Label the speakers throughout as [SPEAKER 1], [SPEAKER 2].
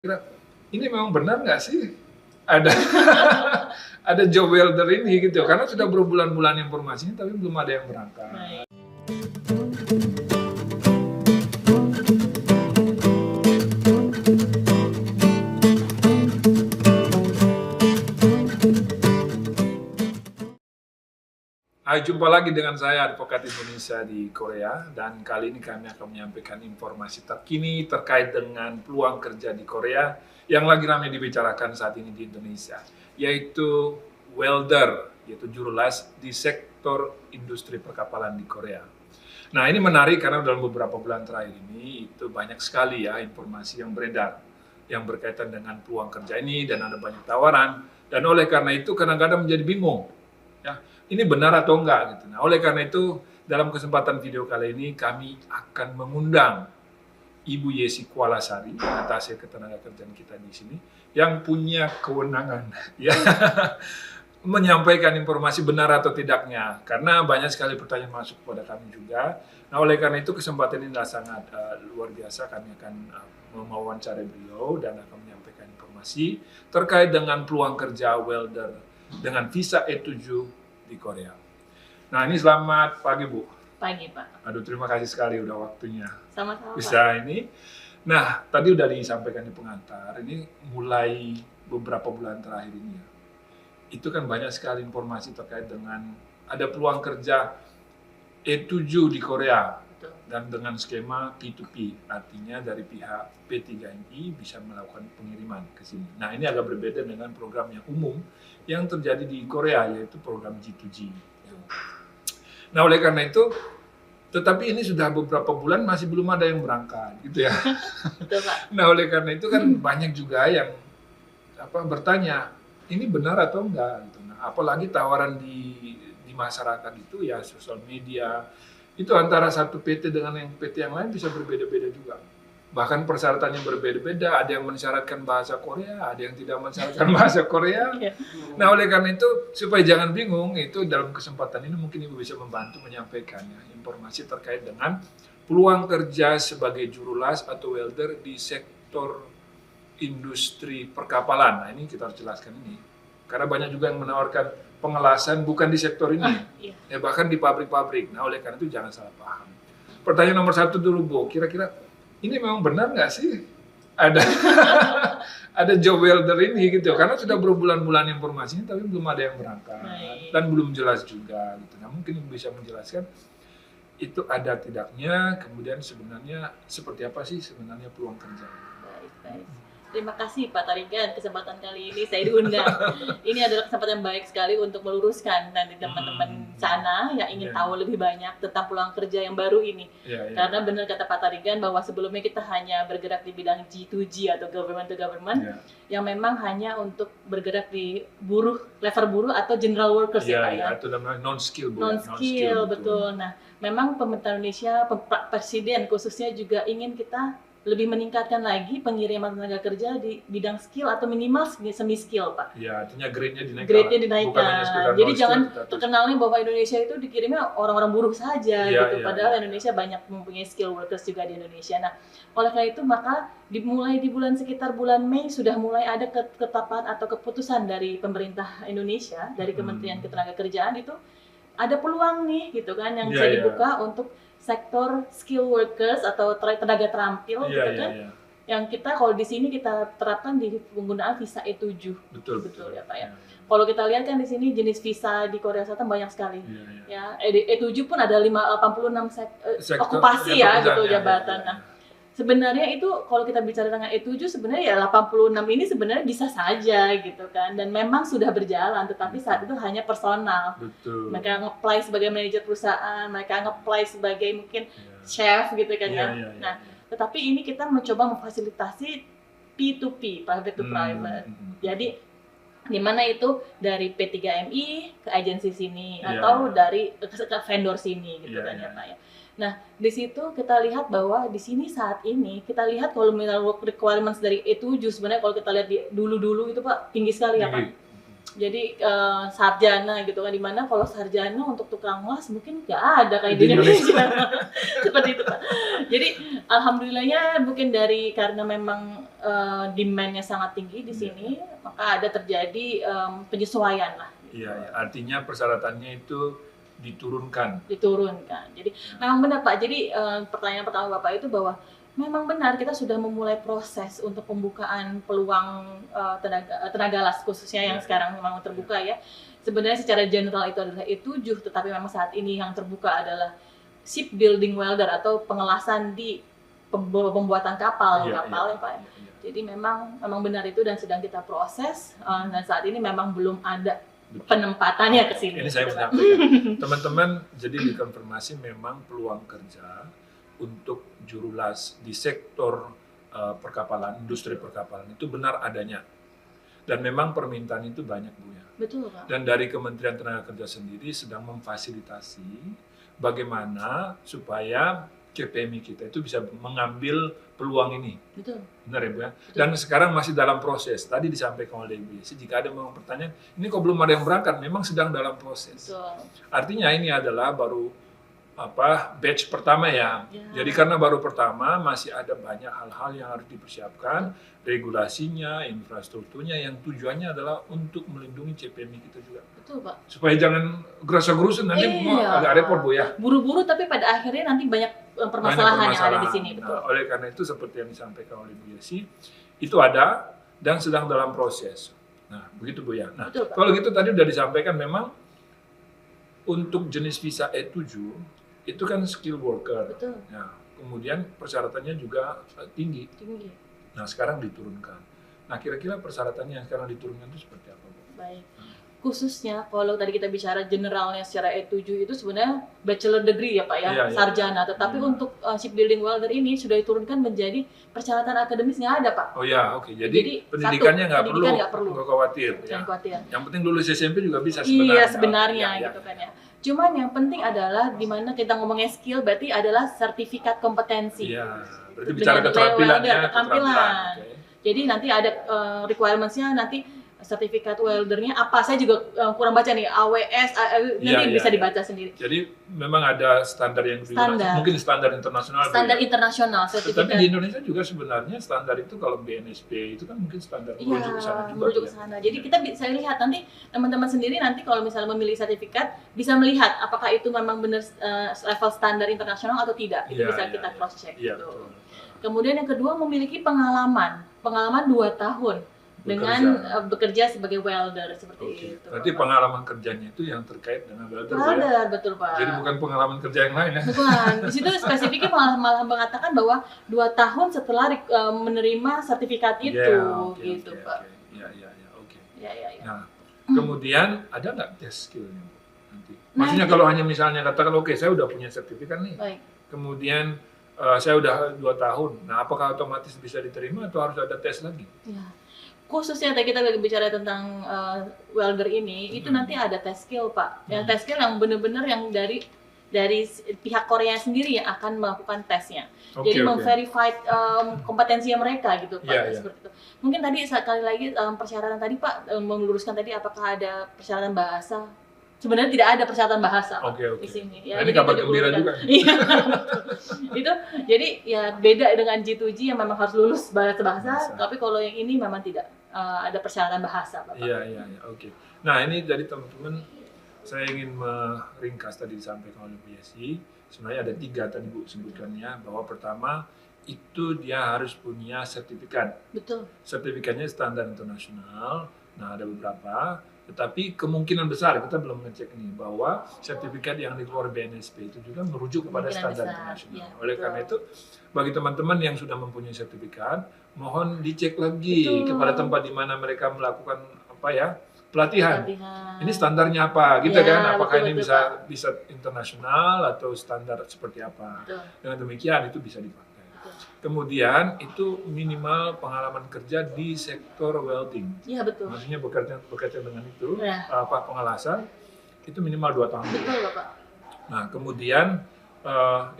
[SPEAKER 1] Kira, ini memang benar nggak sih ada ada job welder ini gitu, karena sudah berbulan-bulan informasinya tapi belum ada yang berangkat.
[SPEAKER 2] Baik.
[SPEAKER 1] Jumpa lagi dengan saya, Advokat Indonesia di Korea, dan kali ini kami akan menyampaikan informasi terkini terkait dengan peluang kerja di Korea yang lagi ramai dibicarakan saat ini di Indonesia, yaitu welder, yaitu juru las di sektor industri perkapalan di Korea. Nah, ini menarik karena dalam beberapa bulan terakhir ini itu banyak sekali ya informasi yang beredar yang berkaitan dengan peluang kerja ini dan ada banyak tawaran, dan oleh karena itu kadang-kadang menjadi bingung. Ya, ini benar atau enggak gitu. Nah, oleh karena itu dalam kesempatan video kali ini kami akan mengundang Ibu Yesi Kualasari, Atase Ketenagakerjaan kita di sini, yang punya kewenangan ya menyampaikan informasi benar atau tidaknya, karena banyak sekali pertanyaan masuk kepada kami juga. Nah, oleh karena itu kesempatan ini adalah sangat luar biasa. Kami akan mewawancarai beliau dan akan menyampaikan informasi terkait dengan peluang kerja welder dengan visa E7 di Korea. Nah, ini selamat pagi, Bu.
[SPEAKER 2] Pagi, Pak.
[SPEAKER 1] Aduh, terima kasih sekali udah waktunya
[SPEAKER 2] Sama-sama,
[SPEAKER 1] bisa
[SPEAKER 2] Pak.
[SPEAKER 1] ini. Nah, tadi udah disampaikan di pengantar, ini mulai beberapa bulan terakhir ini ya, itu kan banyak sekali informasi terkait dengan ada peluang kerja E7 di Korea.
[SPEAKER 2] Betul.
[SPEAKER 1] Dan dengan skema P2P, artinya dari pihak P3MI bisa melakukan pengiriman ke sini. Nah, ini agak berbeda dengan program yang umum yang terjadi di Korea, yaitu program G2G. Nah, oleh karena itu, tetapi ini sudah beberapa bulan masih belum ada yang berangkat, gitu ya.
[SPEAKER 2] Betul, Pak.
[SPEAKER 1] Nah, oleh karena itu kan banyak juga yang bertanya, ini benar atau enggak? Gitu. Nah, apalagi tawaran di masyarakat itu ya sosial media, itu antara satu PT dengan yang PT yang lain bisa berbeda-beda juga. Bahkan persyaratannya berbeda-beda, ada yang mensyaratkan bahasa Korea, ada yang tidak mensyaratkan bahasa Korea. Nah, oleh karena itu, supaya jangan bingung, itu dalam kesempatan ini mungkin Ibu bisa membantu menyampaikan ya, informasi terkait dengan peluang kerja sebagai juru las atau welder di sektor industri perkapalan. Nah, ini kita harus jelaskan ini. Karena banyak juga yang menawarkan pengelasan bukan di sektor ini,
[SPEAKER 2] Iya.
[SPEAKER 1] ya bahkan di pabrik-pabrik. Nah, oleh karena itu jangan salah paham. Pertanyaan nomor satu dulu, Bu. Kira-kira ini memang benar nggak sih ada ada job welder ini gitu? Karena sudah berbulan-bulan informasinya, tapi belum ada yang berangkat.
[SPEAKER 2] Baik.
[SPEAKER 1] Dan belum jelas juga gitu. Nah, mungkin Ibu bisa menjelaskan itu ada tidaknya, kemudian sebenarnya seperti apa sih sebenarnya peluang kerja?
[SPEAKER 2] Baik. Terima kasih, Pak Tarigan, kesempatan kali ini saya diundang. Ini adalah kesempatan yang baik sekali untuk meluruskan nanti teman-teman sana yang ingin
[SPEAKER 1] Iya.
[SPEAKER 2] tahu lebih banyak tentang peluang kerja yang baru ini.
[SPEAKER 1] Ya, ya.
[SPEAKER 2] Karena benar kata Pak Tarigan bahwa sebelumnya kita hanya bergerak di bidang G2G atau government to government,
[SPEAKER 1] Ya.
[SPEAKER 2] yang memang hanya untuk bergerak di buruh, level buruh atau general workers ya, Pak ya.
[SPEAKER 1] Itu namanya non-skill, Bu.
[SPEAKER 2] Non-skill, betul. Nah, memang pemerintah Indonesia, Pak Presiden khususnya juga ingin kita lebih meningkatkan lagi pengiriman tenaga kerja di bidang skill atau minimal semi-skill, Pak.
[SPEAKER 1] Ya, artinya grade-nya dinaikkan.
[SPEAKER 2] Grade-nya
[SPEAKER 1] Bukan hanya
[SPEAKER 2] dinaikkan.
[SPEAKER 1] sekedar
[SPEAKER 2] Jadi
[SPEAKER 1] non-skill,
[SPEAKER 2] jangan
[SPEAKER 1] tetapi-
[SPEAKER 2] terkenalnya bahwa Indonesia itu dikirimnya orang-orang buruh saja
[SPEAKER 1] Iya,
[SPEAKER 2] gitu.
[SPEAKER 1] iya,
[SPEAKER 2] Padahal
[SPEAKER 1] iya.
[SPEAKER 2] Indonesia banyak mempunyai skill workers juga di Indonesia. Nah, oleh karena itu maka dimulai di sekitar bulan Mei sudah mulai ada ketetapan atau keputusan dari pemerintah Indonesia, dari Kementerian Ketenagakerjaan itu ada peluang nih gitu kan yang
[SPEAKER 1] Iya,
[SPEAKER 2] bisa
[SPEAKER 1] iya.
[SPEAKER 2] dibuka untuk sektor skill workers atau tenaga terampil
[SPEAKER 1] Iya,
[SPEAKER 2] gitu
[SPEAKER 1] iya,
[SPEAKER 2] kan.
[SPEAKER 1] iya.
[SPEAKER 2] Yang kita kalau di sini kita terapkan di penggunaan visa E7.
[SPEAKER 1] Betul
[SPEAKER 2] ya, Pak ya.
[SPEAKER 1] Iya,
[SPEAKER 2] Kalau kita lihat kan di sini jenis visa di Korea Selatan banyak sekali.
[SPEAKER 1] iya, iya.
[SPEAKER 2] Ya, E7 pun ada 86
[SPEAKER 1] Sektor-
[SPEAKER 2] okupasi
[SPEAKER 1] ya,
[SPEAKER 2] ya gitu
[SPEAKER 1] pekerjaan,
[SPEAKER 2] jabatan.
[SPEAKER 1] ya,
[SPEAKER 2] Nah, sebenarnya itu kalau kita bicara tentang E7 sebenarnya ya 86 ini sebenarnya bisa saja gitu kan, dan memang sudah berjalan, tetapi saat itu hanya personal.
[SPEAKER 1] Betul.
[SPEAKER 2] Mereka nge-apply sebagai manajer perusahaan, mereka nge-apply sebagai mungkin
[SPEAKER 1] Iya.
[SPEAKER 2] chef gitu kan
[SPEAKER 1] Iya,
[SPEAKER 2] ya.
[SPEAKER 1] iya, iya.
[SPEAKER 2] Nah, tetapi ini kita mencoba memfasilitasi P2P, private to private. Jadi di mana itu dari P3MI ke agensi sini
[SPEAKER 1] Iya,
[SPEAKER 2] atau
[SPEAKER 1] iya.
[SPEAKER 2] dari ke vendor sini gitu
[SPEAKER 1] Iya,
[SPEAKER 2] kan
[SPEAKER 1] iya.
[SPEAKER 2] ya, Pak ya. Nah, di situ kita lihat bahwa di sini saat ini kita lihat kalau misalnya work requirements dari E7 sebenarnya kalau kita lihat di dulu-dulu itu Pak tinggi sekali ya, Pak.
[SPEAKER 1] Tinggi.
[SPEAKER 2] Jadi sarjana gitu kan, dimana kalau sarjana untuk tukang las mungkin nggak ada kayak di
[SPEAKER 1] Di Indonesia.
[SPEAKER 2] Indonesia. Seperti itu Pak. Jadi alhamdulillahnya mungkin dari karena memang demand-nya sangat tinggi di sini, maka ada terjadi penyesuaian lah.
[SPEAKER 1] Iya, ya. Artinya persyaratannya itu diturunkan.
[SPEAKER 2] Jadi memang benar Pak. Jadi pertanyaan pertama Bapak itu bahwa memang benar kita sudah memulai proses untuk pembukaan peluang tenaga las khususnya yang sekarang memang terbuka ya. Sebenarnya secara general itu adalah E7, tetapi memang saat ini yang terbuka adalah shipbuilding welder atau pengelasan di pembuatan kapal ya Pak. Jadi memang benar itu dan sedang kita proses dan saat ini memang belum ada penempatannya ke sini.
[SPEAKER 1] Ini saya menyampaikan. Teman-teman, jadi dikonfirmasi memang peluang kerja untuk juru las di sektor perkapalan, industri perkapalan itu benar adanya. Dan memang permintaan itu banyak, Bu ya.
[SPEAKER 2] Betul, Pak.
[SPEAKER 1] Dan dari Kementerian Tenaga Kerja sendiri sedang memfasilitasi bagaimana supaya CPMI kita itu bisa mengambil peluang ini.
[SPEAKER 2] Betul.
[SPEAKER 1] Benar ya Bu ya? Dan sekarang masih dalam proses. Tadi disampaikan oleh Ibu Yesi, jika ada memang pertanyaan, ini kok belum ada yang berangkat, memang sedang dalam proses.
[SPEAKER 2] Betul.
[SPEAKER 1] Artinya ini adalah baru batch pertama ya. Jadi karena baru pertama masih ada banyak hal-hal yang harus dipersiapkan, regulasinya, infrastrukturnya yang tujuannya adalah untuk melindungi CPMI kita juga.
[SPEAKER 2] Betul, Pak.
[SPEAKER 1] Supaya jangan gerasa-gerusun nanti agak repot Bu ya.
[SPEAKER 2] Buru-buru tapi pada akhirnya nanti banyak permasalahan yang ada di sini. Betul.
[SPEAKER 1] Nah, oleh karena itu seperti yang disampaikan oleh Bu Yesi, itu ada dan sedang dalam proses. Nah, begitu Bu ya. Nah,
[SPEAKER 2] betul,
[SPEAKER 1] kalau gitu tadi udah disampaikan memang untuk jenis visa E7 itu kan skill worker.
[SPEAKER 2] Betul.
[SPEAKER 1] Nah, kemudian persyaratannya juga tinggi. Nah, sekarang diturunkan. Nah, kira-kira persyaratannya yang sekarang diturunkan itu seperti apa, Bu?
[SPEAKER 2] Baik. Khususnya kalau tadi kita bicara generalnya secara E7 itu sebenarnya bachelor degree ya Pak ya, sarjana. Tetapi untuk shipbuilding welder ini sudah diturunkan menjadi persyaratan akademis nggak ada Pak.
[SPEAKER 1] Oh ya, oke. Jadi pendidikannya nggak perlu, nggak khawatir.
[SPEAKER 2] Jangan khawatir.
[SPEAKER 1] Yang penting lulus SMP juga bisa sebenarnya.
[SPEAKER 2] Iya sebenarnya gitu kan ya. Cuman yang penting adalah di mana kita ngomongnya skill berarti adalah sertifikat kompetensi.
[SPEAKER 1] Iya. Berarti bicara keterampilan.
[SPEAKER 2] Okay. Jadi nanti ada requirements-nya nanti sertifikat weldernya apa, saya juga kurang baca nih, AWS, nanti bisa dibaca sendiri.
[SPEAKER 1] Jadi memang ada standar yang mungkin standar internasional.
[SPEAKER 2] Standar internasional sertifikat.
[SPEAKER 1] Tapi di Indonesia juga sebenarnya standar itu kalau BNSP itu kan mungkin standar merujuk ke sana juga.
[SPEAKER 2] Merujuk ke sana. Jadi kita bisa lihat nanti teman-teman sendiri nanti kalau misalnya memilih sertifikat bisa melihat apakah itu memang benar level standar internasional atau tidak. Itu bisa kita cross check gitu. Kemudian yang kedua memiliki pengalaman 2 tahun. Dengan bekerja sebagai welder seperti itu.
[SPEAKER 1] Berarti pengalaman kerjanya itu yang terkait dengan welder.
[SPEAKER 2] Betul Pak.
[SPEAKER 1] Jadi bukan pengalaman kerja yang lain ya?
[SPEAKER 2] Bukan. Di situ spesifiknya malah mengatakan bahwa 2 tahun setelah menerima sertifikat itu, gitu Pak.
[SPEAKER 1] Oke.
[SPEAKER 2] Ya.
[SPEAKER 1] Nah, kemudian ada nggak tes skillnya nanti? Maksudnya kalau hanya misalnya katakan oke, saya udah punya sertifikat nih.
[SPEAKER 2] Baik.
[SPEAKER 1] Kemudian saya udah 2 tahun. Nah, apakah otomatis bisa diterima atau harus ada tes lagi?
[SPEAKER 2] Ya. Khususnya tadi kita bicara tentang welder ini, itu nanti ada tes skill Pak. Yang tes skill yang benar-benar yang dari pihak Korea sendiri yang akan melakukan tesnya. Jadi memverify kompetensi mereka gitu Pak. Seperti itu. Mungkin tadi sekali lagi persyaratan tadi Pak meluruskan tadi apakah ada persyaratan bahasa. Sebenarnya tidak ada persyaratan bahasa di sini.
[SPEAKER 1] Ya, ini kabar gembira juga.
[SPEAKER 2] Itu jadi ya beda dengan G2G yang memang harus lulus bahasa, tapi kalau yang ini memang tidak ada persyaratan bahasa, Bapak.
[SPEAKER 1] Iya, oke. Nah, ini dari teman-teman saya ingin meringkas tadi disampaikan oleh Bu Yesi. Sebenarnya ada 3 tadi Bu sebutkannya, bahwa pertama itu dia harus punya sertifikat.
[SPEAKER 2] Betul.
[SPEAKER 1] Sertifikatnya standar internasional. Nah, ada beberapa. Tetapi kemungkinan besar kita belum ngecek nih bahwa sertifikat yang dikeluarkan BNSP itu juga merujuk kepada standar internasional. Oleh karena itu, bagi teman-teman yang sudah mempunyai sertifikat, mohon dicek lagi kepada tempat di mana mereka melakukan pelatihan. Ini standarnya apa, gitu kan? Apakah ini bisa internasional atau standar seperti apa? Dengan demikian itu bisa dipakai. Kemudian itu minimal pengalaman kerja di sektor welding.
[SPEAKER 2] Iya betul.
[SPEAKER 1] Maksudnya bekerja dengan itu, pengelasan itu minimal 2 tahun.
[SPEAKER 2] Betul Bapak.
[SPEAKER 1] Nah kemudian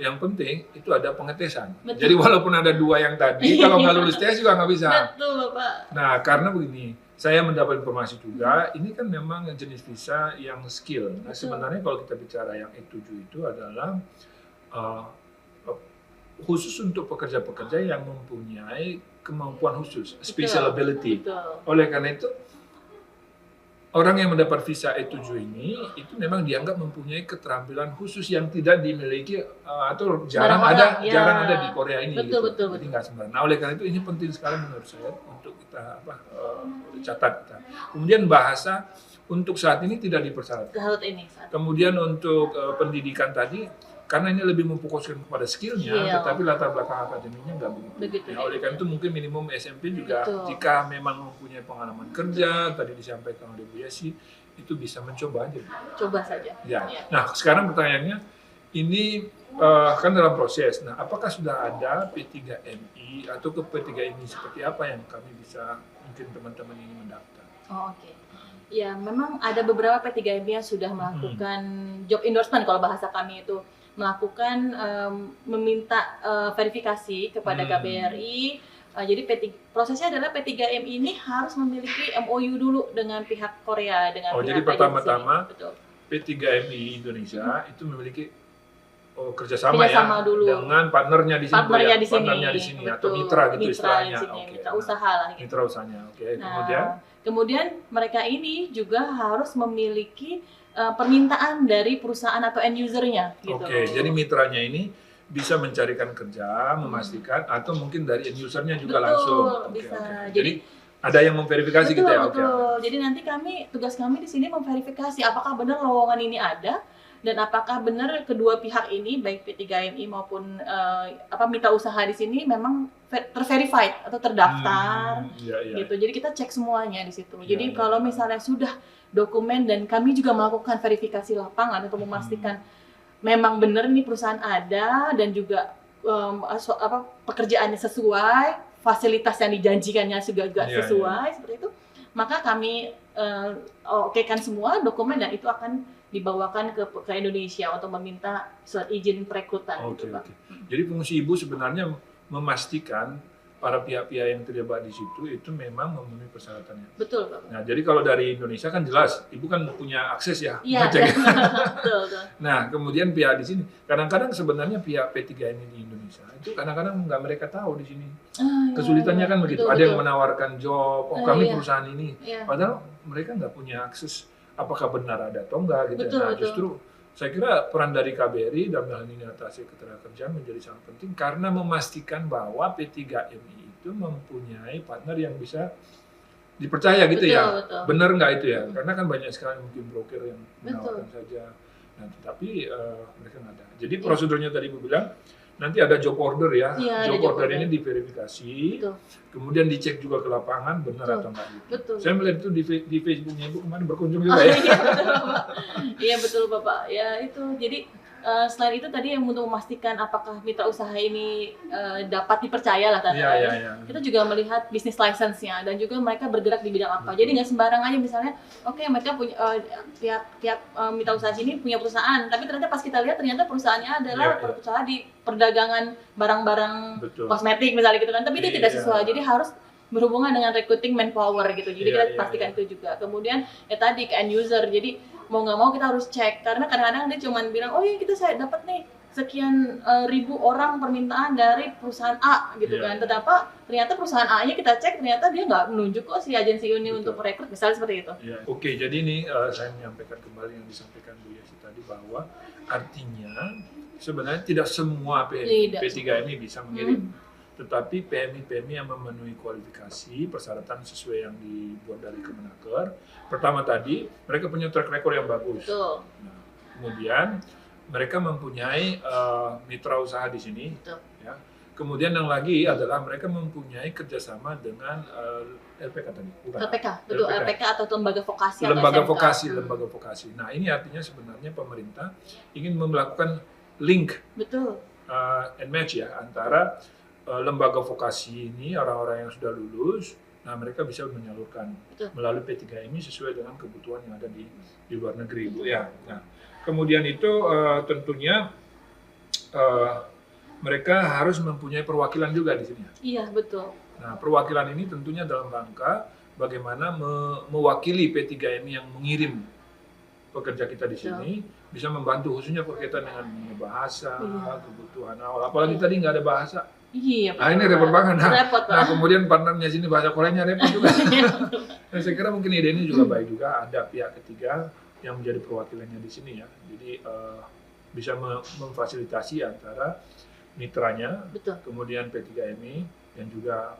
[SPEAKER 1] yang penting itu ada pengetesan. Betul. Jadi walaupun ada 2 yang tadi, kalau nggak lulus tes juga nggak bisa.
[SPEAKER 2] Betul Bapak.
[SPEAKER 1] Nah karena begini, saya mendapat informasi juga, ini kan memang jenis visa yang skill. Nah sebenarnya kalau kita bicara yang E7 itu adalah khusus untuk pekerja-pekerja yang mempunyai kemampuan khusus, special ability.
[SPEAKER 2] Betul.
[SPEAKER 1] Oleh karena itu, orang yang mendapat visa E7 ini itu memang dianggap mempunyai keterampilan khusus yang tidak dimiliki atau jarang
[SPEAKER 2] Sembarang orang, ya.
[SPEAKER 1] ada di Korea ini.
[SPEAKER 2] Betul,
[SPEAKER 1] gitu.
[SPEAKER 2] betul,
[SPEAKER 1] Jadi nggak sembarang. Nah, oleh karena itu ini penting sekali menurut saya untuk kita catat kita. Kemudian bahasa untuk saat ini tidak dipersyaratkan.
[SPEAKER 2] Saat ini.
[SPEAKER 1] Kemudian untuk pendidikan tadi, karena ini lebih memfokuskan kepada skillnya, tetapi latar belakang akademinya nggak begitu. Nah, oleh karena itu mungkin minimum SMP juga, jika memang mempunyai pengalaman kerja, tadi disampaikan oleh Bu Yesi, itu bisa mencoba aja.
[SPEAKER 2] Coba saja.
[SPEAKER 1] Ya. Nah, sekarang pertanyaannya, ini kan dalam proses. Nah, apakah sudah ada P3MI atau ke P3MI seperti apa yang kami bisa, mungkin teman-teman ini mendaftar?
[SPEAKER 2] Oh, oke. Ya, memang ada beberapa P3MI yang sudah melakukan job endorsement kalau bahasa kami itu. Melakukan meminta verifikasi kepada KBRI. Jadi prosesnya adalah P3MI ini harus memiliki MOU dulu dengan pihak Korea, dengan pihak
[SPEAKER 1] jadi pertama-tama P3MI Indonesia itu memiliki kerjasama ya
[SPEAKER 2] dulu
[SPEAKER 1] dengan partnernya di sini,
[SPEAKER 2] partnernya di
[SPEAKER 1] sini atau mitra gitu istilahnya.
[SPEAKER 2] Mitra usaha lah. Gitu.
[SPEAKER 1] Mitra usahanya, oke.
[SPEAKER 2] Kemudian mereka ini juga harus memiliki permintaan dari perusahaan atau end usernya gitu.
[SPEAKER 1] Oke, jadi mitranya ini bisa mencarikan kerja, memastikan, atau mungkin dari end usernya juga langsung.
[SPEAKER 2] Bisa.
[SPEAKER 1] Jadi ada yang memverifikasi gitu ya?
[SPEAKER 2] Betul. Jadi nanti tugas kami di sini memverifikasi apakah benar lowongan ini ada dan apakah benar kedua pihak ini baik P3MI maupun mitra usaha di sini memang terverified atau terdaftar gitu. Jadi kita cek semuanya di situ. Jadi kalau misalnya sudah dokumen dan kami juga melakukan verifikasi lapangan untuk memastikan memang benar nih perusahaan ada dan juga pekerjaannya sesuai, fasilitas yang dijanjikannya juga sesuai seperti itu, maka kami okekan semua dokumen dan itu akan dibawakan ke Indonesia untuk meminta surat izin perekrutan.
[SPEAKER 1] Oke. Jadi fungsi Ibu sebenarnya memastikan para pihak-pihak yang terlibat di situ itu memang memenuhi persyaratannya.
[SPEAKER 2] Betul, Pak.
[SPEAKER 1] Nah, jadi kalau dari Indonesia kan jelas, Ibu kan punya akses ya.
[SPEAKER 2] Iya. Betul.
[SPEAKER 1] Nah, kemudian pihak di sini, kadang-kadang sebenarnya pihak P3MI di Indonesia itu kadang-kadang nggak mereka tahu di sini. Kesulitannya kan begitu. Ada yang menawarkan job, kami perusahaan ini. Padahal mereka nggak punya akses apakah benar ada atau enggak gitu. Justru saya kira peran dari KBRI dalam hal ini Atas Ketenagakerjaan menjadi sangat penting karena memastikan bahwa P3MI itu mempunyai partner yang bisa dipercaya gitu. Betul. Benar nggak itu ya? Karena kan banyak sekali mungkin broker yang menawarkan saja. Nah, tetapi mereka nggak ada. Jadi prosedurnya tadi Bu bilang nanti ada job order ya. Job order ini diverifikasi, kemudian dicek juga ke lapangan benar atau enggak gitu. Saya melihat itu di Facebooknya Ibu kemarin berkunjung juga ya.
[SPEAKER 2] Iya betul Bapak. Ya itu jadi selain itu tadi yang untuk memastikan apakah mitra usaha ini dapat dipercaya lah tadi. Kita juga melihat bisnis license-nya dan juga mereka bergerak di bidang apa. Jadi nggak sembarang aja misalnya, mereka punya pihak mitra usaha sini punya perusahaan, tapi ternyata pas kita lihat ternyata perusahaannya adalah perusahaan di perdagangan barang-barang kosmetik misalnya gitu kan. Tapi itu tidak sesuai. Jadi harus berhubungan dengan recruiting manpower gitu. Jadi kita pastikan itu juga. Kemudian tadi ke end user. Jadi mau nggak mau kita harus cek karena kadang-kadang dia cuma bilang saya dapat nih sekian ribu orang permintaan dari perusahaan A gitu kan, tetapi ternyata perusahaan A-nya kita cek ternyata dia nggak menunjuk kok si agensi ini untuk merekrut misalnya seperti itu.
[SPEAKER 1] Oke, jadi ini saya menyampaikan kembali yang disampaikan Bu Yesi tadi bahwa artinya sebenarnya tidak semua P3MI bisa mengirim. Tetapi PMI yang memenuhi kualifikasi, persyaratan sesuai yang dibuat dari Kemenaker. Pertama tadi, mereka punya track record yang bagus.
[SPEAKER 2] Betul.
[SPEAKER 1] Nah, kemudian mereka mempunyai mitra usaha di sini. Ya. Kemudian yang lagi adalah mereka mempunyai kerjasama dengan LPK tadi. Bukan?
[SPEAKER 2] LPK, betul. LPK atau lembaga vokasi.
[SPEAKER 1] Lembaga vokasi. Nah, ini artinya sebenarnya pemerintah ingin melakukan link.
[SPEAKER 2] Betul.
[SPEAKER 1] And match ya antara lembaga vokasi ini orang-orang yang sudah lulus, nah mereka bisa menyalurkan melalui P3MI sesuai dengan kebutuhan yang ada di luar negeri, Bu ya. Nah, kemudian itu tentunya mereka harus mempunyai perwakilan juga di sini.
[SPEAKER 2] Iya betul.
[SPEAKER 1] Nah, perwakilan ini tentunya dalam rangka bagaimana mewakili P3MI yang mengirim pekerja kita di sini bisa membantu khususnya berkaitan dengan bahasa, kebutuhan awal. Apalagi tadi nggak ada bahasa.
[SPEAKER 2] Iya,
[SPEAKER 1] Ah, ini
[SPEAKER 2] betul,
[SPEAKER 1] repot
[SPEAKER 2] Pak.
[SPEAKER 1] banget.
[SPEAKER 2] Repot, Pak.
[SPEAKER 1] Nah, kemudian partnernya sini bahasa Koreanya repot juga.
[SPEAKER 2] Iya.
[SPEAKER 1] Nah, saya kira mungkin ide ini juga baik juga, ada pihak ketiga yang menjadi perwakilannya di sini ya. Jadi bisa memfasilitasi antara mitranya,
[SPEAKER 2] Betul.
[SPEAKER 1] kemudian P3MI dan juga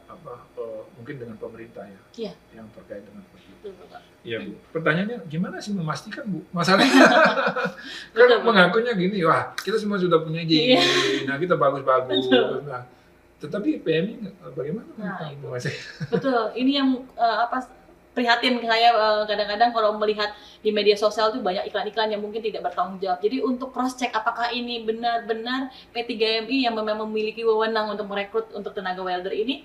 [SPEAKER 1] mungkin dengan pemerintah ya,
[SPEAKER 2] Iya.
[SPEAKER 1] yang terkait dengan seperti itu.
[SPEAKER 2] Betul, Pak.
[SPEAKER 1] Iya Bu. Pertanyaannya gimana sih memastikan Bu? Masalahnya kan
[SPEAKER 2] Betul, Pak.
[SPEAKER 1] mengakunya gini, wah kita semua sudah punya izin,
[SPEAKER 2] Iya.
[SPEAKER 1] nah kita bagus-bagus.
[SPEAKER 2] Betul.
[SPEAKER 1] Nah, tetapi PMI bagaimana?
[SPEAKER 2] Nah,
[SPEAKER 1] Bu Masih?
[SPEAKER 2] Betul, ini yang prihatin saya kadang-kadang kalau melihat di media sosial tuh banyak iklan-iklan yang mungkin tidak bertanggung jawab. Jadi untuk cross check apakah ini benar-benar P3MI yang memang memiliki wewenang untuk merekrut untuk tenaga welder ini,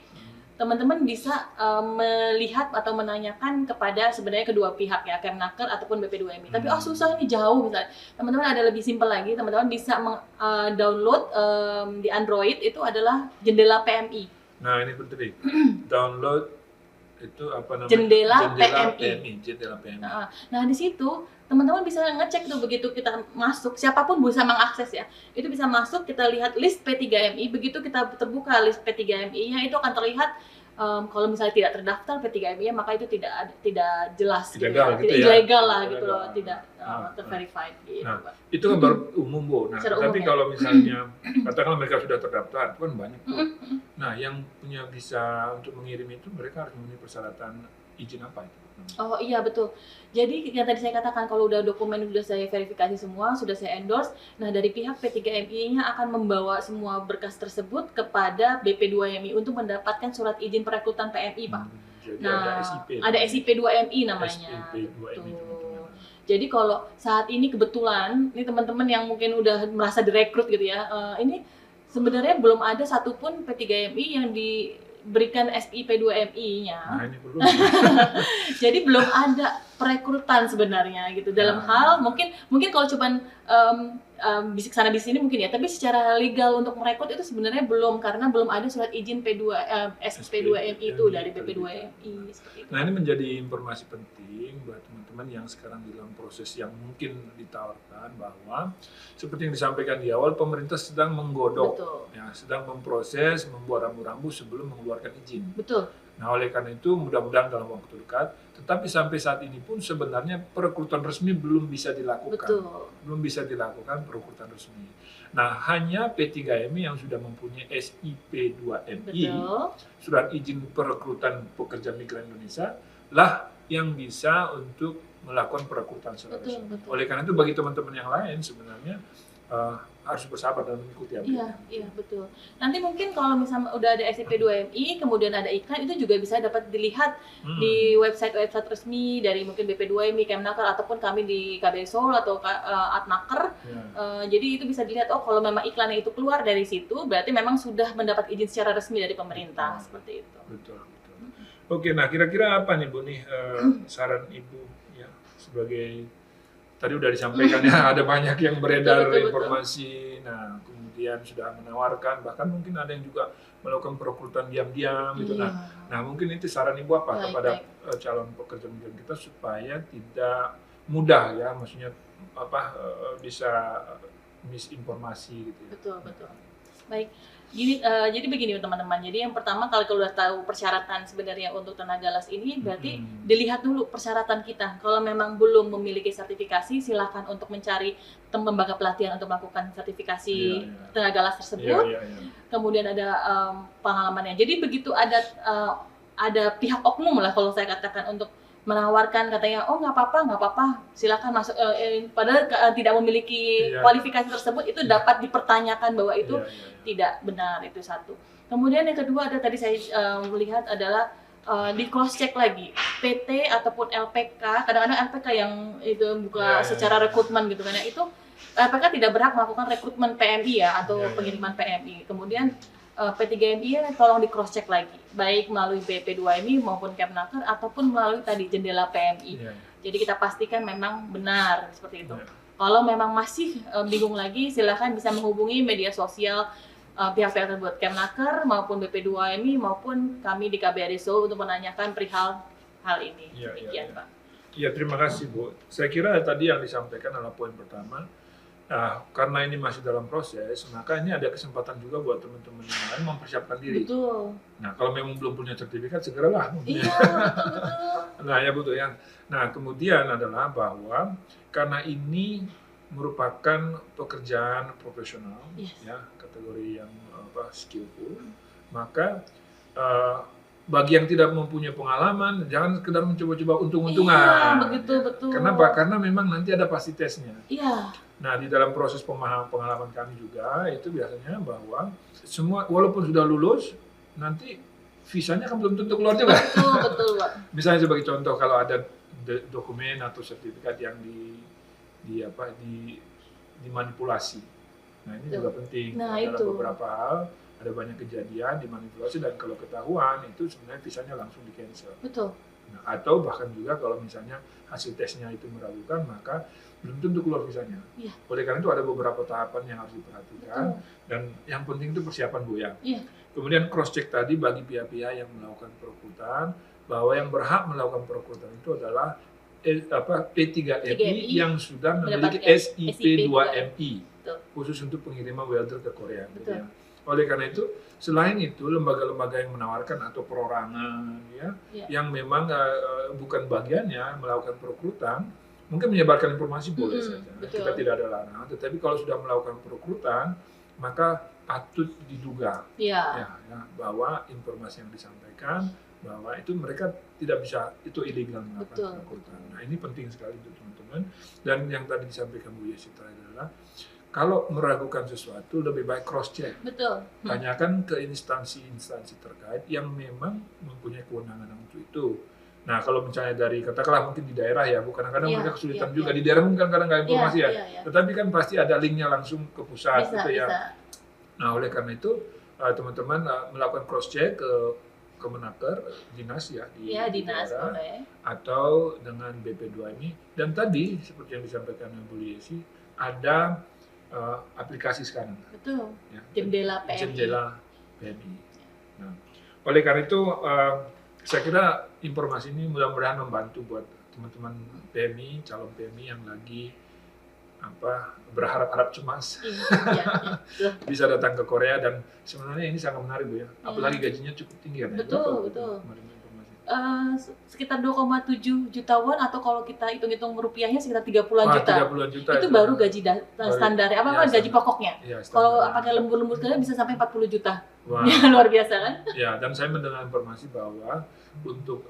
[SPEAKER 2] teman-teman bisa melihat atau menanyakan kepada sebenarnya kedua pihak ya, Kemnaker ataupun BP2MI. Tapi susah ini jauh misalnya. Teman-teman ada lebih simpel lagi, teman-teman bisa download di Android itu adalah Jendela PMI.
[SPEAKER 1] Nah ini penting, download itu apa namanya?
[SPEAKER 2] Jendela
[SPEAKER 1] PMI. Jendela PMI.
[SPEAKER 2] Nah di situ teman-teman bisa ngecek tuh begitu kita masuk, siapapun bisa mengakses ya. Itu bisa masuk, kita lihat list P3MI, begitu kita terbuka list P3MI-nya itu akan terlihat kalau misalnya tidak terdaftar P3MI-nya maka itu tidak jelas,
[SPEAKER 1] Ilegal
[SPEAKER 2] gitu,
[SPEAKER 1] gitu ya.
[SPEAKER 2] Ilegal lah
[SPEAKER 1] Ilegal.
[SPEAKER 2] gitu loh, tidak terverified gitu.
[SPEAKER 1] Nah,
[SPEAKER 2] Pak.
[SPEAKER 1] itu kan baru umum Bu. Nah,
[SPEAKER 2] Secara
[SPEAKER 1] tapi
[SPEAKER 2] umum, ya.
[SPEAKER 1] kalau misalnya katakanlah mereka sudah terdaftar, itu kan banyak tuh. Nah, yang punya visa untuk mengirim itu mereka harus memenuhi persyaratan izin apa itu?
[SPEAKER 2] Oh iya betul. Jadi yang tadi saya katakan kalau udah dokumen sudah saya verifikasi semua, sudah saya endorse, nah dari pihak P3MI-nya akan membawa semua berkas tersebut kepada BP2MI untuk mendapatkan surat izin perekrutan PMI, Pak.
[SPEAKER 1] Jadi
[SPEAKER 2] Nah,
[SPEAKER 1] ada SIP.
[SPEAKER 2] ada SIP2MI namanya.
[SPEAKER 1] SIP2MI,
[SPEAKER 2] Betul.
[SPEAKER 1] teman-teman.
[SPEAKER 2] Jadi kalau saat ini kebetulan, ini teman-teman yang mungkin udah merasa direkrut gitu ya, ini sebenarnya belum ada satupun P3MI yang diberikan SIP2MI-nya.
[SPEAKER 1] Nah, ini perlu.
[SPEAKER 2] Jadi belum ada perekrutan sebenarnya gitu. Dalam hal mungkin kalau cuman bisik sana di sini mungkin ya, tapi secara legal untuk merekrut itu sebenarnya belum, karena belum ada surat izin SIP2MI itu dari BP2MI seperti itu.
[SPEAKER 1] Nah, ini menjadi informasi penting buat teman-teman yang sekarang dalam proses yang mungkin ditawarkan, bahwa seperti yang disampaikan di awal, pemerintah sedang menggodok,
[SPEAKER 2] Betul.
[SPEAKER 1] ya, sedang memproses, membuat rambu-rambu sebelum mengeluarkan izin.
[SPEAKER 2] Betul.
[SPEAKER 1] Nah, oleh karena itu mudah-mudahan dalam waktu dekat, tetapi sampai saat ini pun sebenarnya perekrutan resmi belum bisa dilakukan.
[SPEAKER 2] Betul.
[SPEAKER 1] Belum bisa dilakukan perekrutan resmi. Nah, hanya P3MI yang sudah mempunyai SIP2MI,
[SPEAKER 2] Betul.
[SPEAKER 1] surat izin perekrutan pekerja migran Indonesia, lah yang bisa untuk melakukan perekrutan secara
[SPEAKER 2] Betul,
[SPEAKER 1] resmi.
[SPEAKER 2] betul.
[SPEAKER 1] Oleh karena itu bagi teman-teman yang lain sebenarnya harus bersabar dan mengikuti update.
[SPEAKER 2] Iya betul. Nanti mungkin kalau misalnya udah ada SIP2MI, kemudian ada iklan, itu juga bisa dapat dilihat di website resmi dari mungkin BP2MI, Kemnaker, ataupun kami di KBRI Seoul atau Atnaker.
[SPEAKER 1] Ya.
[SPEAKER 2] Jadi itu bisa dilihat, oh kalau memang iklannya itu keluar dari situ, berarti memang sudah mendapat izin secara resmi dari pemerintah, seperti itu.
[SPEAKER 1] Betul. Oke, nah kira-kira apa nih Bu nih saran Ibu ya sebagai tadi udah disampaikan ya, ada banyak yang beredar
[SPEAKER 2] Betul.
[SPEAKER 1] informasi. Nah, kemudian sudah menawarkan, bahkan mungkin ada yang juga melakukan perekrutan diam-diam gitu.
[SPEAKER 2] Iya.
[SPEAKER 1] Nah, mungkin itu saran Ibu apa
[SPEAKER 2] Baik,
[SPEAKER 1] kepada calon pekerja migran kita supaya tidak mudah ya, maksudnya bisa misinformasi gitu ya.
[SPEAKER 2] Betul. Baik. Jadi begini teman-teman. Jadi yang pertama, kalau udah tahu persyaratan sebenarnya untuk tenaga las ini, berarti dilihat dulu persyaratan kita. Kalau memang belum memiliki sertifikasi, silakan untuk mencari lembaga pelatihan untuk melakukan sertifikasi tenaga las tersebut. Kemudian ada pengalamannya. Jadi begitu ada pihak oknum lah kalau saya katakan untuk menawarkan, katanya oh nggak apa-apa silakan masuk, padahal tidak memiliki kualifikasi tersebut, itu dapat dipertanyakan bahwa itu tidak benar. Itu satu. Kemudian yang kedua ada tadi saya melihat adalah di cross check lagi PT ataupun LPK, kadang-kadang LPK yang itu buka secara rekrutmen gitu kan ya, itu LPK tidak berhak melakukan rekrutmen PMI ya atau pengiriman PMI. Kemudian P3MI tolong di cross check lagi, baik melalui BP2MI maupun Kemnaker ataupun melalui tadi jendela PMI. Jadi kita pastikan memang benar seperti itu. Kalau memang masih bingung lagi, silakan bisa menghubungi media sosial pihak-pihak tersebut, Kemnaker maupun BP2MI maupun kami di KBRI Seoul untuk menanyakan perihal hal ini. Demikian, Pak.
[SPEAKER 1] Iya, terima kasih Bu. Saya kira tadi yang disampaikan adalah poin pertama, Nah, karena ini masih dalam proses, maka ini ada kesempatan juga buat teman-teman yang lain mempersiapkan diri.
[SPEAKER 2] Betul.
[SPEAKER 1] Nah, kalau memang belum punya sertifikat, segeralah.
[SPEAKER 2] Iya, betul.
[SPEAKER 1] Nah, ya betul ya. Nah, kemudian adalah bahwa karena ini merupakan pekerjaan profesional,
[SPEAKER 2] Yes.
[SPEAKER 1] ya kategori yang skillful, maka bagi yang tidak mempunyai pengalaman, jangan sekedar mencoba-coba untung-untungan.
[SPEAKER 2] Iya, begitu, betul.
[SPEAKER 1] Kenapa? Karena memang nanti ada pasti tesnya.
[SPEAKER 2] Iya.
[SPEAKER 1] Nah, di dalam proses pengalaman kami juga itu biasanya bahwa semua walaupun sudah lulus, nanti visanya kan belum tentu keluar juga.
[SPEAKER 2] Betul, betul, Pak.
[SPEAKER 1] Misalnya sebagai contoh kalau ada dokumen atau sertifikat yang dimanipulasi. Nah, ini
[SPEAKER 2] Betul.
[SPEAKER 1] juga penting.
[SPEAKER 2] Nah,
[SPEAKER 1] Dalam
[SPEAKER 2] itu.
[SPEAKER 1] beberapa hal ada banyak kejadian dimanipulasi dan kalau ketahuan itu sebenarnya visanya langsung di-cancel.
[SPEAKER 2] Betul.
[SPEAKER 1] Nah, atau bahkan juga kalau misalnya hasil tesnya itu meragukan, maka belum tentu keluar visanya.
[SPEAKER 2] Iya.
[SPEAKER 1] Oleh karena itu ada beberapa tahapan yang harus diperhatikan
[SPEAKER 2] Betul.
[SPEAKER 1] dan yang penting itu persiapan Bu ya.
[SPEAKER 2] Iya.
[SPEAKER 1] Kemudian cross check tadi bagi pihak-pihak yang melakukan perekrutan bahwa yang berhak melakukan perekrutan itu adalah P3MI yang sudah memiliki
[SPEAKER 2] Mendapatkan
[SPEAKER 1] SIP
[SPEAKER 2] SIP
[SPEAKER 1] 2MI
[SPEAKER 2] Betul.
[SPEAKER 1] khusus untuk pengiriman welder ke Korea. Gitu
[SPEAKER 2] Betul.
[SPEAKER 1] ya. Oleh karena itu, selain itu lembaga-lembaga yang menawarkan atau perorangan ya,
[SPEAKER 2] Ya.
[SPEAKER 1] yang memang bukan bagiannya melakukan perekrutan, mungkin menyebarkan informasi boleh saja.
[SPEAKER 2] Betul.
[SPEAKER 1] Kita tidak ada larangan, tetapi kalau sudah melakukan perekrutan, maka patut diduga
[SPEAKER 2] Iya.
[SPEAKER 1] ya, bahwa informasi yang disampaikan bahwa itu mereka tidak bisa, itu ilegal melakukan
[SPEAKER 2] Betul.
[SPEAKER 1] perekrutan. Nah, ini penting sekali untuk teman-teman. Dan yang tadi disampaikan Bu Yesi terakhir adalah kalau meragukan sesuatu lebih baik cross check.
[SPEAKER 2] Betul.
[SPEAKER 1] Tanyakan ke instansi-instansi terkait yang memang mempunyai kewenangan untuk itu. Nah, kalau misalnya dari katakanlah mungkin di daerah ya, kadang-kadang
[SPEAKER 2] Iya,
[SPEAKER 1] mereka kesulitan
[SPEAKER 2] iya,
[SPEAKER 1] juga
[SPEAKER 2] iya.
[SPEAKER 1] di daerah mungkin kadang nggak informasi ya.
[SPEAKER 2] Iya.
[SPEAKER 1] Tetapi kan pasti ada linknya langsung ke pusat
[SPEAKER 2] Bisa,
[SPEAKER 1] gitu ya.
[SPEAKER 2] bisa.
[SPEAKER 1] Nah, oleh karena itu teman-teman melakukan cross check ke Kemenaker, dinas ya di
[SPEAKER 2] Iya, dinas
[SPEAKER 1] daerah,
[SPEAKER 2] boleh.
[SPEAKER 1] atau dengan BP2MI. Dan tadi seperti yang disampaikan oleh Bu Yesi, ada aplikasi sekarang.
[SPEAKER 2] Betul.
[SPEAKER 1] Ya,
[SPEAKER 2] Jendela PMI.
[SPEAKER 1] Jendela PMI. Nah, oleh karena itu saya kira informasi ini mudah-mudahan membantu buat teman-teman PMI, calon PMI yang lagi berharap-harap cemas
[SPEAKER 2] Iya. Betul.
[SPEAKER 1] bisa datang ke Korea, dan sebenarnya ini sangat menarik Bu ya. Apalagi gajinya cukup tinggi kan. Ya?
[SPEAKER 2] Betul,
[SPEAKER 1] Berapa,
[SPEAKER 2] betul.
[SPEAKER 1] kemarin informasi?
[SPEAKER 2] Sekitar 2,7 juta won atau kalau kita hitung-hitung rupiahnya sekitar 30-an
[SPEAKER 1] Wah,
[SPEAKER 2] juta.
[SPEAKER 1] 30-an juta
[SPEAKER 2] Itu baru gaji standar,
[SPEAKER 1] ya,
[SPEAKER 2] gaji
[SPEAKER 1] standar.
[SPEAKER 2] pokoknya.
[SPEAKER 1] Ya,
[SPEAKER 2] Kalau
[SPEAKER 1] standar.
[SPEAKER 2] pakai lembur-lembur sekalian bisa sampai 40 juta.
[SPEAKER 1] Wah.
[SPEAKER 2] Luar biasa kan?
[SPEAKER 1] Ya, dan saya mendengar informasi bahwa untuk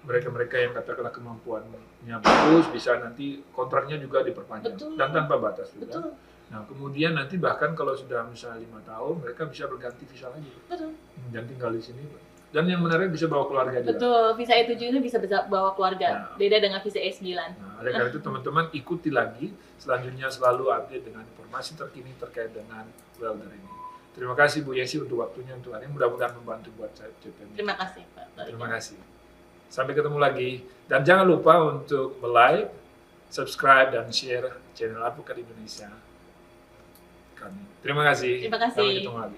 [SPEAKER 1] mereka-mereka yang katakanlah kemampuannya bagus bisa nanti kontraknya juga diperpanjang.
[SPEAKER 2] Betul.
[SPEAKER 1] Dan tanpa batas juga.
[SPEAKER 2] Betul.
[SPEAKER 1] Nah, kemudian nanti bahkan kalau sudah misalnya 5 tahun mereka bisa berganti visa lagi
[SPEAKER 2] Betul.
[SPEAKER 1] dan tinggal di sini. Dan yang menarik bisa bawa keluarga juga.
[SPEAKER 2] Betul. Visa E7 ini bisa bawa keluarga.
[SPEAKER 1] Nah.
[SPEAKER 2] Beda dengan visa E9.
[SPEAKER 1] Nah, oleh karena itu teman-teman ikuti lagi, selanjutnya selalu update dengan informasi terkini terkait dengan welder ini. Terima kasih Bu Yesi untuk waktunya untuk hari ini, mudah-mudahan membantu buat saya CPM.
[SPEAKER 2] Terima kasih, Pak.
[SPEAKER 1] Terima kasih. Sampai ketemu lagi. Dan jangan lupa untuk like, subscribe, dan share channel Advokat Indonesia kami. Terima kasih.
[SPEAKER 2] Terima kasih.
[SPEAKER 1] Sampai ketemu lagi.